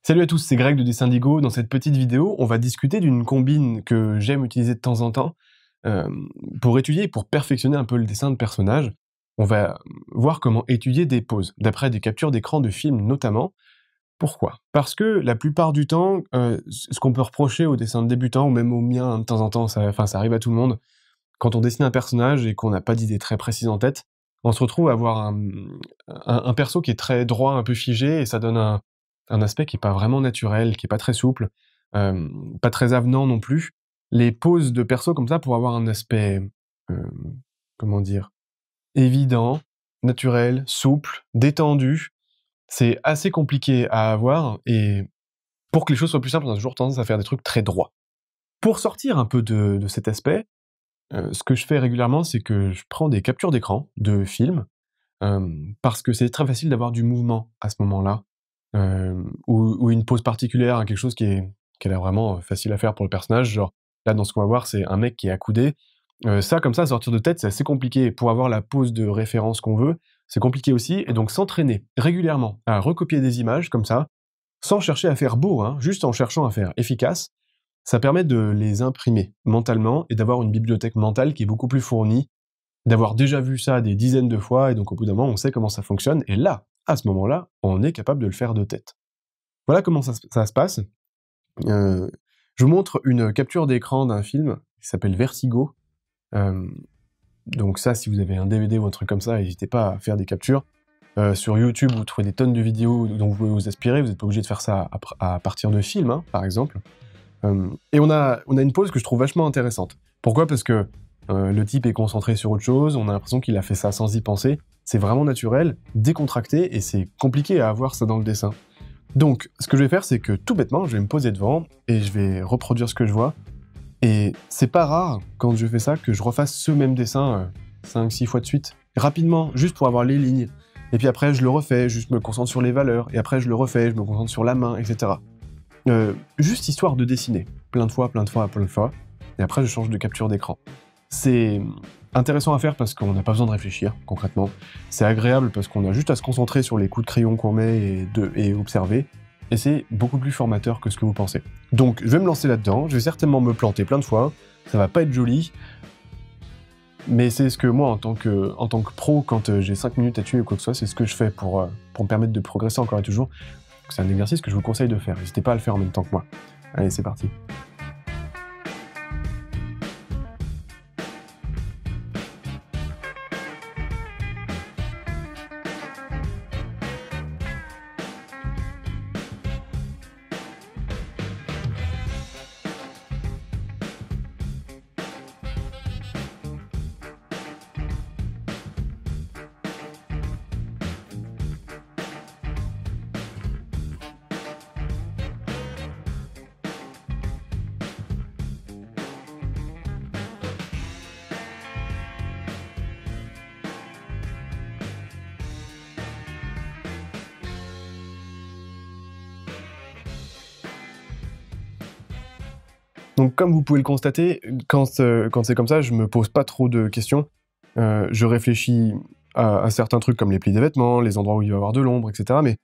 Salut à tous, c'est Greg de Dessindigo. Dans cette petite vidéo, on va discuter d'une combine que j'aime utiliser de temps en temps pour étudier et pour perfectionner un peu le dessin de personnages. On va voir comment étudier des poses, d'après des captures d'écran de films notamment. Pourquoi? Parce que la plupart du temps, ce qu'on peut reprocher aux dessins de débutants, ou même aux miens de temps en temps, ça arrive à tout le monde, quand on dessine un personnage et qu'on n'a pas d'idée très précise en tête, on se retrouve à avoir un perso qui est très droit, un peu figé, et ça donne un aspect qui est pas vraiment naturel, qui est pas très souple, pas très avenant non plus. Les poses de perso comme ça, pour avoir un aspect, comment dire? Évident, naturel, souple, détendu, c'est assez compliqué à avoir, et pour que les choses soient plus simples, on a toujours tendance à faire des trucs très droits. Pour sortir un peu de cet aspect, ce que je fais régulièrement, c'est que je prends des captures d'écran de films, parce que c'est très facile d'avoir du mouvement à ce moment-là, ou une pose particulière, hein, quelque chose qui a l'air vraiment facile à faire pour le personnage, genre, là, dans ce qu'on va voir, c'est un mec qui est accoudé. Ça, comme ça, à sortir de tête, c'est assez compliqué. Pour avoir la pose de référence qu'on veut, c'est compliqué aussi, et donc s'entraîner régulièrement à recopier des images comme ça, sans chercher à faire beau, hein, juste en cherchant à faire efficace, ça permet de les imprimer mentalement et d'avoir une bibliothèque mentale qui est beaucoup plus fournie, d'avoir déjà vu ça des dizaines de fois, et donc au bout d'un moment, on sait comment ça fonctionne, et là, à ce moment-là, on est capable de le faire de tête. Voilà comment ça se passe. Je vous montre une capture d'écran d'un film qui s'appelle Vertigo. Donc ça, si vous avez un DVD ou un truc comme ça, n'hésitez pas à faire des captures. Sur YouTube, vous trouvez des tonnes de vidéos dont vous pouvez vous inspirer, vous n'êtes pas obligé de faire ça à partir de films, hein, par exemple. Et on a une pose que je trouve vachement intéressante. Pourquoi? Parce que le type est concentré sur autre chose, on a l'impression qu'il a fait ça sans y penser, c'est vraiment naturel, décontracté, et c'est compliqué à avoir ça dans le dessin. Donc, ce que je vais faire, c'est que tout bêtement, je vais me poser devant, et je vais reproduire ce que je vois, et c'est pas rare, quand je fais ça, que je refasse ce même dessin 5-6 fois de suite, rapidement, juste pour avoir les lignes. Et puis après, je le refais, juste me concentre sur les valeurs, et après je le refais, je me concentre sur la main, etc. Juste histoire de dessiner, plein de fois, et après je change de capture d'écran. C'est intéressant à faire parce qu'on n'a pas besoin de réfléchir, concrètement. C'est agréable parce qu'on a juste à se concentrer sur les coups de crayon qu'on met et observer, et c'est beaucoup plus formateur que ce que vous pensez. Donc je vais me lancer là-dedans, je vais certainement me planter plein de fois, ça va pas être joli, mais c'est ce que moi, en tant que pro, quand j'ai 5 minutes à tuer ou quoi que ce soit, c'est ce que je fais pour me permettre de progresser encore et toujours. C'est un exercice que je vous conseille de faire, n'hésitez pas à le faire en même temps que moi. Allez, c'est parti. Donc comme vous pouvez le constater, quand c'est comme ça, je me pose pas trop de questions. Je réfléchis à certains trucs comme les plis des vêtements, les endroits où il va y avoir de l'ombre, etc. Mais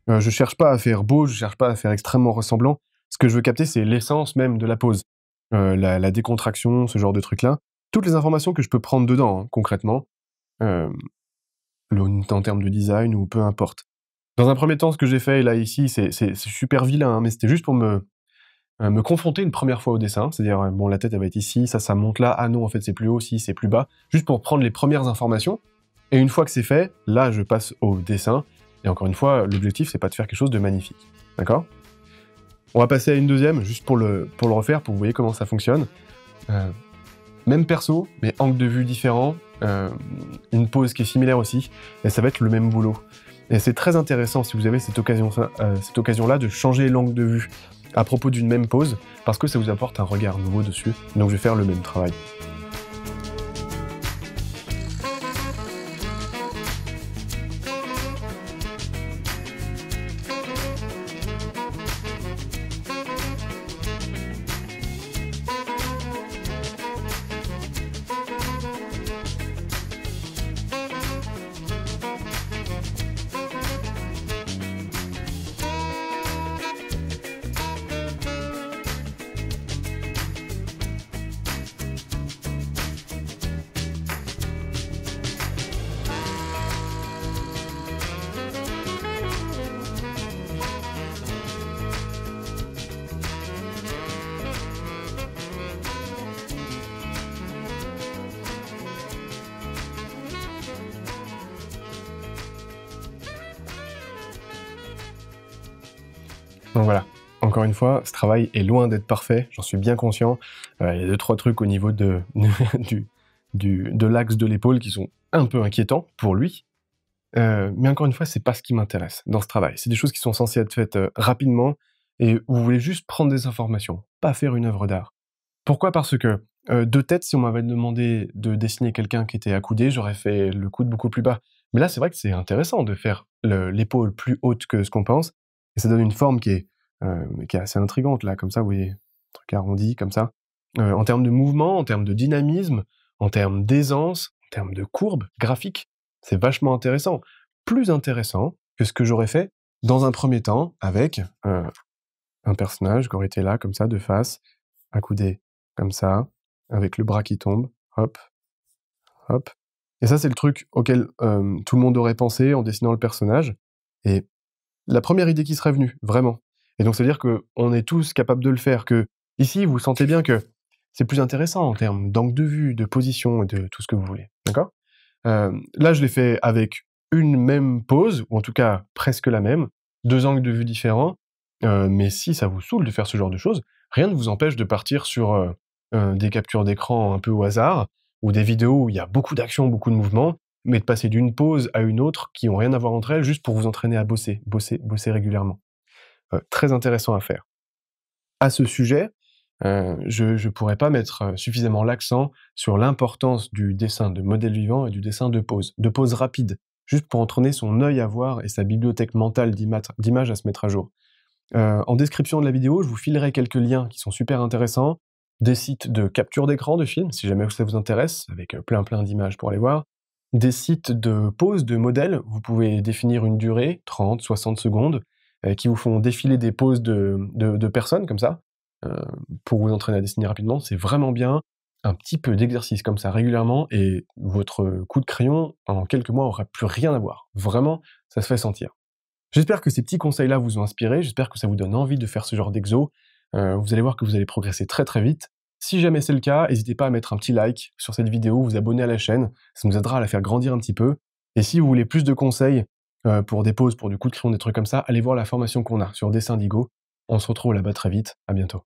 je cherche pas à faire beau, je cherche pas à faire extrêmement ressemblant. Ce que je veux capter, c'est l'essence même de la pose. La décontraction, ce genre de trucs-là. Toutes les informations que je peux prendre dedans, hein, concrètement, en termes de design ou peu importe. Dans un premier temps, ce que j'ai fait, là, ici, c'est super vilain, hein, mais c'était juste pour me confronter une première fois au dessin, c'est-à-dire, bon, la tête, elle va être ici, ça monte là, ah non, en fait, c'est plus haut, si, c'est plus bas, juste pour prendre les premières informations, et une fois que c'est fait, là, je passe au dessin, et encore une fois, l'objectif, c'est pas de faire quelque chose de magnifique, d'accord? On va passer à une deuxième, juste pour le refaire, pour que vous voyez comment ça fonctionne. Même perso, mais angle de vue différent, une pose qui est similaire aussi, et ça va être le même boulot. Et c'est très intéressant, si vous avez cette occasion-là, de changer l'angle de vue à propos d'une même pose, parce que ça vous apporte un regard nouveau dessus, donc je vais faire le même travail. Donc voilà, encore une fois, ce travail est loin d'être parfait, j'en suis bien conscient. Il y a 2-3 trucs au niveau de du de l'axe de l'épaule qui sont un peu inquiétants pour lui. Mais encore une fois, c'est pas ce qui m'intéresse dans ce travail. C'est des choses qui sont censées être faites, rapidement et vous voulez juste prendre des informations, pas faire une œuvre d'art. Pourquoi? Parce que, de tête, si on m'avait demandé de dessiner quelqu'un qui était accoudé, j'aurais fait le coude beaucoup plus bas. Mais là, c'est vrai que c'est intéressant de faire l'épaule plus haute que ce qu'on pense et ça donne une forme qui est assez intrigante là, comme ça, vous voyez? Un truc arrondi comme ça. En termes de mouvement, en termes de dynamisme, en termes d'aisance, en termes de courbe graphique, c'est vachement intéressant. Plus intéressant que ce que j'aurais fait dans un premier temps avec, un personnage qui aurait été là comme ça de face, accoudé comme ça, avec le bras qui tombe, hop, hop. Et ça, c'est le truc auquel, tout le monde aurait pensé en dessinant le personnage et la première idée qui serait venue, vraiment. Et donc ça veut dire qu'on est tous capables de le faire, que ici vous sentez bien que c'est plus intéressant en termes d'angle de vue, de position et de tout ce que vous voulez, d'accord? Là, je l'ai fait avec une même pose, ou en tout cas presque la même, 2 angles de vue différents, mais si ça vous saoule de faire ce genre de choses, rien ne vous empêche de partir sur, des captures d'écran un peu au hasard, ou des vidéos où il y a beaucoup d'action, beaucoup de mouvements, mais de passer d'une pose à une autre qui ont rien à voir entre elles, juste pour vous entraîner à bosser régulièrement. Très intéressant à faire. À ce sujet, je pourrais pas mettre, suffisamment l'accent sur l'importance du dessin de modèles vivants et du dessin de poses rapides, juste pour entraîner son œil à voir et sa bibliothèque mentale d'images à se mettre à jour. En description de la vidéo, je vous filerai quelques liens qui sont super intéressants, des sites de capture d'écran de films, si jamais ça vous intéresse, avec, plein d'images pour aller voir, des sites de poses de modèles, vous pouvez définir une durée, 30, 60 secondes, qui vous font défiler des poses de personnes comme ça, heu, pour vous entraîner à dessiner rapidement, c'est vraiment bien. Un petit peu d'exercice comme ça régulièrement et votre coup de crayon, en quelques mois, aura plus rien à voir. Vraiment, ça se fait sentir. J'espère que ces petits conseils-là vous ont inspiré, j'espère que ça vous donne envie de faire ce genre d'exo. Vous allez voir que vous allez progresser très vite. Si jamais c'est le cas, n'hésitez pas à mettre un petit like sur cette vidéo, vous abonner à la chaîne, ça nous aidera à la faire grandir un petit peu. Et si vous voulez plus de conseils, pour des poses, pour du coup de crayon, des trucs comme ça, allez voir la formation qu'on a sur Dessindigo. On se retrouve là-bas très vite, à bientôt.